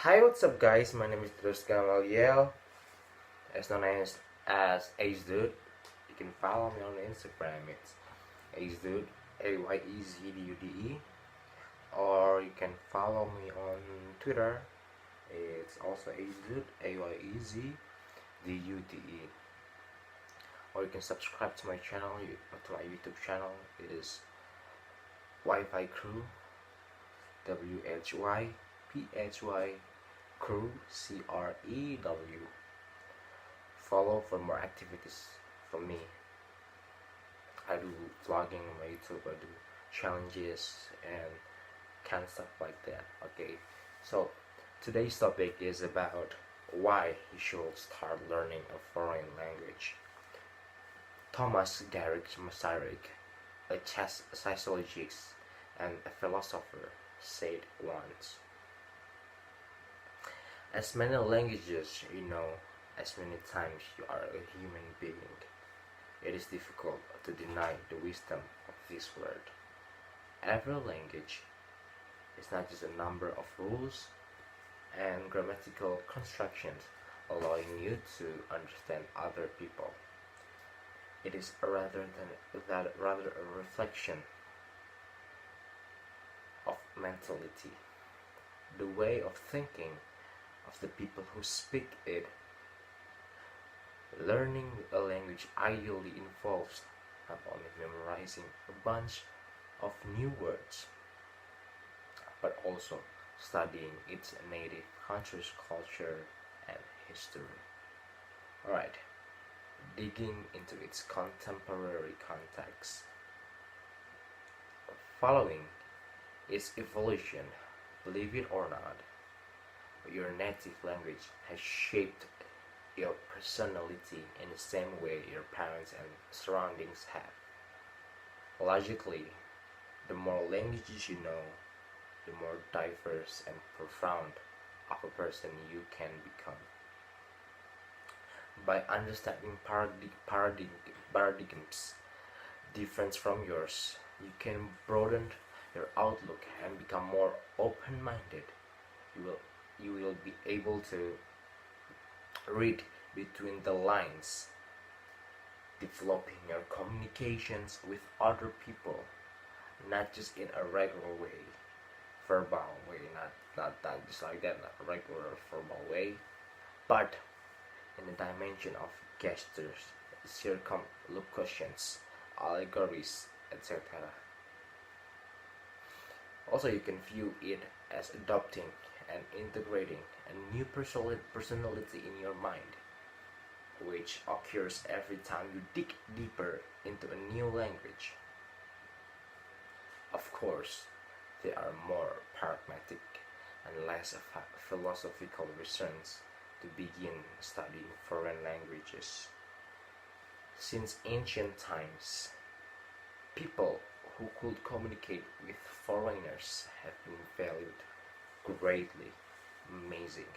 Hi, what's up, guys? My name is Theodorus Gamaliel, as known as Ace Dude. You can follow me on Instagram. It's Ace Dude, AYEZDUDE, or you can follow me on Twitter. It's also Ace Dude, AYEZDUDE, or you can subscribe to my channel, to my YouTube channel. It is Wi-Fi Crew, WHYPHY Crew, CREW. Follow for more activities from me. I do vlogging on my YouTube, I do challenges and kind of stuff like that. Okay, so today's topic is about why you should start learning a foreign language. Thomas Garrick Masaryk, a sociologist and a philosopher, said once, "As many languages you know, as many times you are a human being. It is difficult to deny the wisdom of this word. Every language is not just a number of rules and grammatical constructions allowing you to understand other people. It is rather a reflection of mentality, the way of thinking of the people who speak it. Learning a language ideally involves not only memorizing a bunch of new words, but also studying its native country's culture and history. Alright, digging into its contemporary context. Following its evolution, believe it or not, your native language has shaped your personality in the same way your parents and surroundings have. Logically, the more languages you know, the more diverse and profound of a person you can become. By understanding paradigms different from yours, you can broaden your outlook and become more open-minded. You will be able to read between the lines, developing your communications with other people, not just in a regular way, verbal way, not just like that, not a regular verbal way, but in the dimension of gestures, circumlocutions, allegories, etc. Also, you can view it as adopting and integrating a new personality in your mind, which occurs every time you dig deeper into a new language. Of course, there are more pragmatic and less philosophical reasons to begin studying foreign languages. Since ancient times, people who could communicate with foreigners have been valued greatly. Amazing.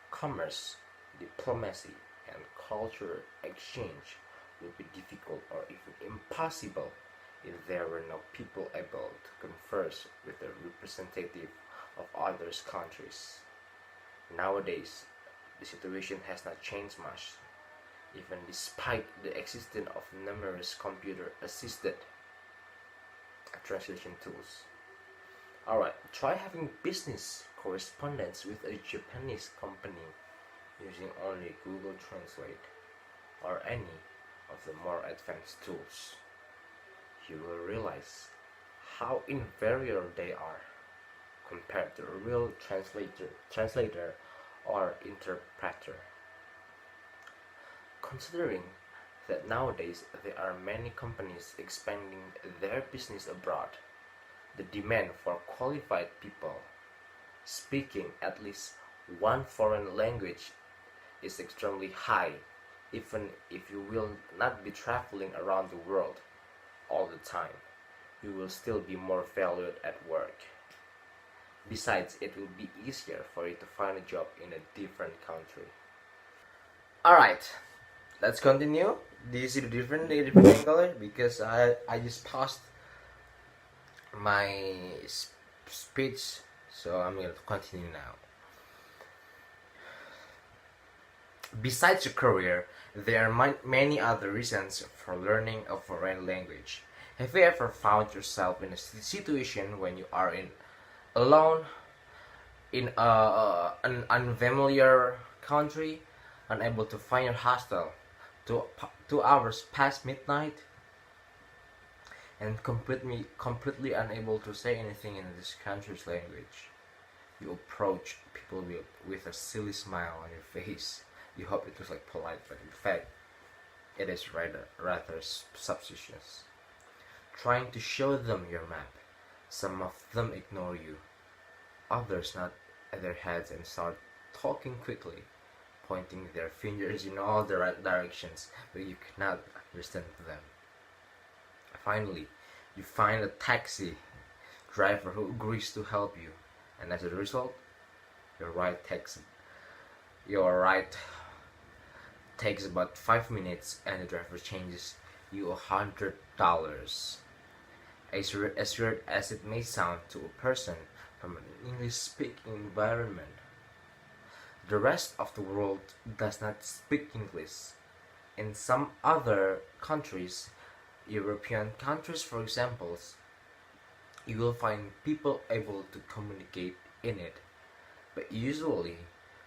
Commerce, diplomacy, and cultural exchange would be difficult or even impossible if there were no people able to converse with a representative of other countries. Nowadays, the situation has not changed much, even despite the existence of numerous computer-assisted translation tools. Alright, try having business correspondence with a Japanese company using only Google Translate or any of the more advanced tools. You will realize how inferior they are compared to a real translator or interpreter. Considering that nowadays there are many companies expanding their business abroad, the demand for qualified people speaking at least one foreign language is extremely high, even if you will not be traveling around the world all the time. You will still be more valued at work. Besides, it will be easier for you to find a job in a different country. Alright, let's continue. Do you see the different angle? Because I just paused my speech, so I'm going to continue now. Besides your career, there are many other reasons for learning a foreign language. Have you ever found yourself in a situation when you are alone in an unfamiliar country, unable to find your hostel, 2 hours past midnight, and completely unable to say anything in this country's language? You approach people with a silly smile on your face. You hope it was like polite, but in fact, it is rather suspicious. Trying to show them your map. Some of them ignore you. Others nod at their heads and start talking quickly, pointing their fingers in all the right directions, but you cannot understand them. Finally, you find a taxi driver who agrees to help you, and as a result, your ride takes about 5 minutes, and the driver changes you $100. As weird as it may sound to a person from an English-speaking environment, the rest of the world does not speak English. In some other countries, European countries for example, you will find people able to communicate in it, but usually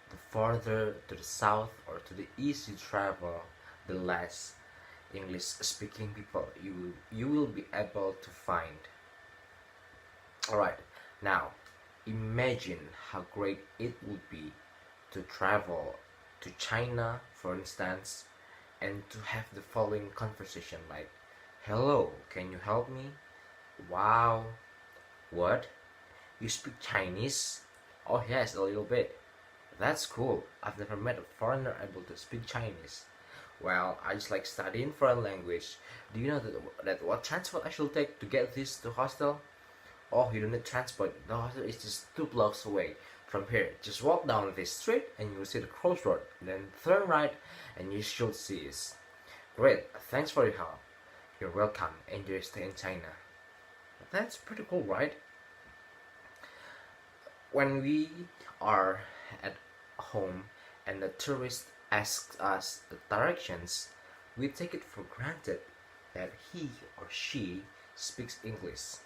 the farther to the south or to the east you travel, the less English speaking people you will be able to find. Alright, now imagine how great it would be to travel to China, for instance, and to have the following conversation like, "Hello, can you help me? Wow, what? You speak Chinese? Oh yes, a little bit. That's cool. I've never met a foreigner able to speak Chinese. Well, I just like studying foreign language. Do you know that what transport I should take to get this to hostel? Oh, you don't need transport. The hostel is just 2 blocks away from here. Just walk down this street and you will see the crossroad. Then turn right and you should see it. Great. Thanks for your help. You're welcome. Enjoy your stay in China." That's pretty cool, right? When we are at home and the tourist asks us the directions, we take it for granted that he or she speaks English.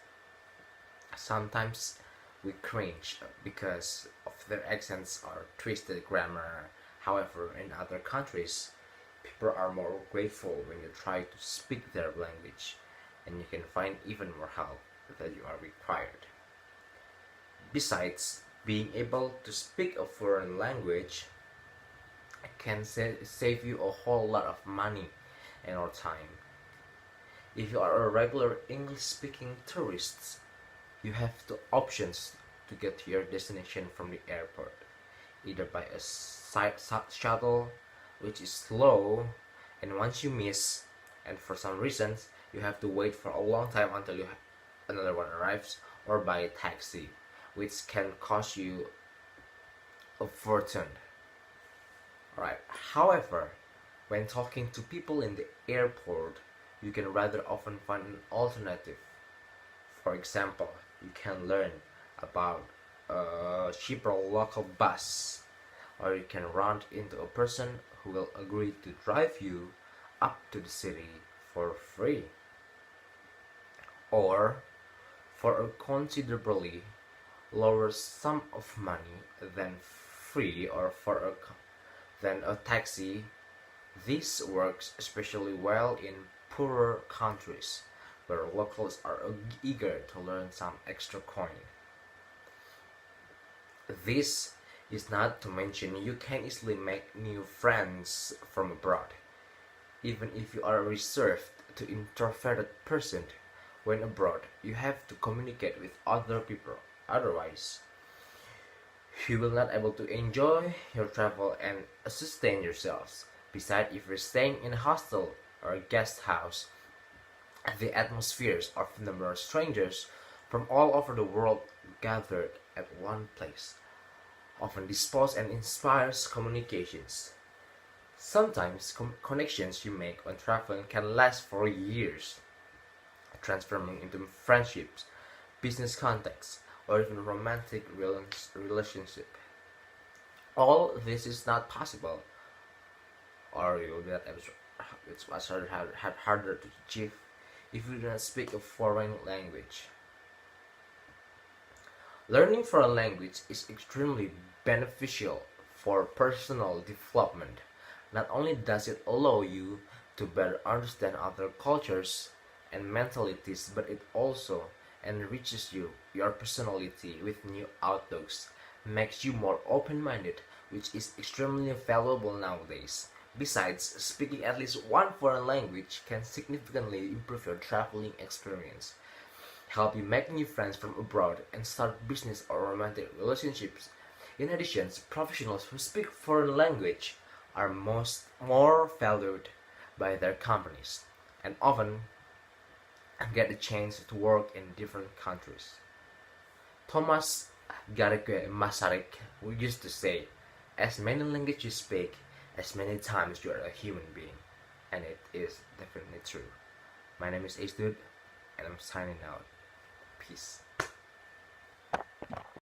Sometimes we cringe because of their accents or twisted grammar. However, in other countries, people are more grateful when you try to speak their language, and you can find even more help that you are required. Besides, being able to speak a foreign language can save you a whole lot of money and or time. If you are a regular English-speaking tourist, you have two options to get to your destination from the airport, either by a shuttle, which is slow, and once you miss, and for some reasons, you have to wait for a long time until another one arrives, or by a taxi, which can cost you a fortune. Right. However, when talking to people in the airport, you can rather often find an alternative. For example, you can learn about a cheaper local bus, or you can run into a person who will agree to drive you up to the city for free, or for a considerably lower sum of money than free or than a taxi. This works especially well in poorer countries where locals are eager to learn some extra coin. This is not to mention you can easily make new friends from abroad. Even if you are a reserved to introverted person, when abroad you have to communicate with other people. Otherwise, you will not able to enjoy your travel and sustain yourselves. Besides, if you're staying in a hostel or a guest house, the atmospheres of numerous strangers from all over the world gathered at one place often dispose and inspires communications. Sometimes connections you make when traveling can last for years, transforming into friendships, business contacts, or even romantic relationship. All this is not possible or you'll get it's much harder to achieve if you do not speak a foreign language. Learning foreign language is extremely beneficial for personal development. Not only does it allow you to better understand other cultures and mentalities, but it also enriches your personality with new outlooks, makes you more open-minded, which is extremely valuable nowadays. Besides, speaking at least one foreign language can significantly improve your traveling experience, help you make new friends from abroad, and start business or romantic relationships. In addition, professionals who speak foreign language are more valued by their companies and often get the chance to work in different countries. Thomas Garrigue Masaryk used to say, as many languages you speak, as many times you are a human being. And it is definitely true. My name is Ace Dude, and I'm signing out. Peace.